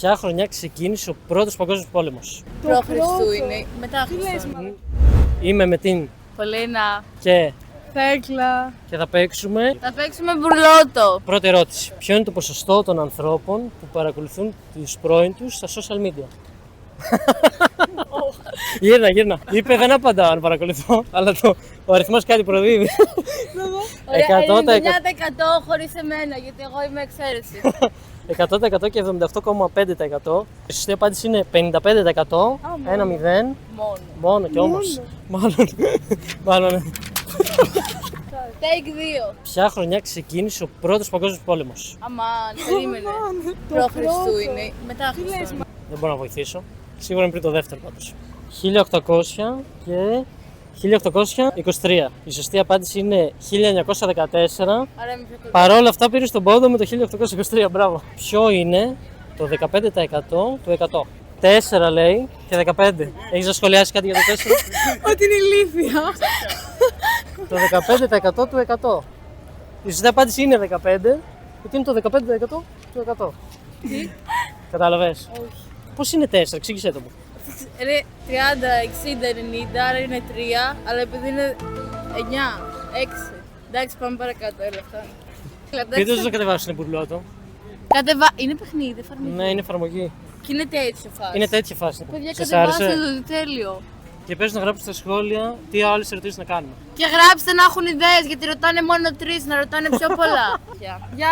Ποια χρονιά ξεκίνησε ο πρώτος παγκόσμιος πόλεμος? Προ-Χριστού είναι. Μετά Χριστού. Είμαι με την Πολίνα. και Θέκλα. θα παίξουμε. Θα παίξουμε μπουρλότο. Πρώτη ερώτηση. Ποιο είναι το ποσοστό των ανθρώπων που παρακολουθούν τους πρώην τους στα social media? Γύρνα. Είπε δεν απαντάω αν παρακολουθώ, αλλά ο αριθμός κάτι προδίδει. Ωραία, 100%. 99% χωρίς εμένα, γιατί εγώ είμαι εξαίρεση. 100% και 78,5%. Η σωστή απάντηση είναι 55%. 1-0. Μόνο και όμως. Μάλλον. Take 2. Ποια χρονιά ξεκίνησε ο πρώτος παγκόσμιος πόλεμος? Αμάν, περίμενε. Προ-Χριστού είναι. Μετά Χριστού. Δεν μπορώ να βοηθήσω. Σίγουρα είναι πριν το δεύτερο πάντως. 1800 και 1823. Η σωστή απάντηση είναι 1914. Άρα είμαι πιο κοντά. Παρόλα αυτά πήρε στον πόδο με το 1823. Μπράβο. Ποιο είναι το 15% του 100? 4 λέει και 15. Έχεις να σχολιάσει κάτι για το 4? Ότι είναι ηλίθεια. Το 15% του 100. Η σωστή απάντηση είναι 15. Γιατί είναι το 15% του 100. Τι? Κατάλαβες? Όχι. Πώς είναι 4, εξήγησέ το μου. Ρε, 30, 60, 90, άρα είναι 3, αλλά επειδή είναι 9, 6. Εντάξει, πάμε παρακάτω, έλα φτάνει. Πείτε τους να κατεβάσουν μπουρλότο. Είναι παιχνίδι, εφαρμογή. Ναι, είναι εφαρμογή. Και είναι τέτοια φάση. Είναι τέτοια φάση. Παιδιά, Σας κατεβάστε άρεσε? το τέλειο. Και πες να γράψετε στα σχόλια τι άλλες ερωτήσεις να κάνουμε. Και γράψτε να έχουν ιδέες, γιατί ρωτάνε μόνο 3, να ρωτάνε πιο πολλά. Γεια.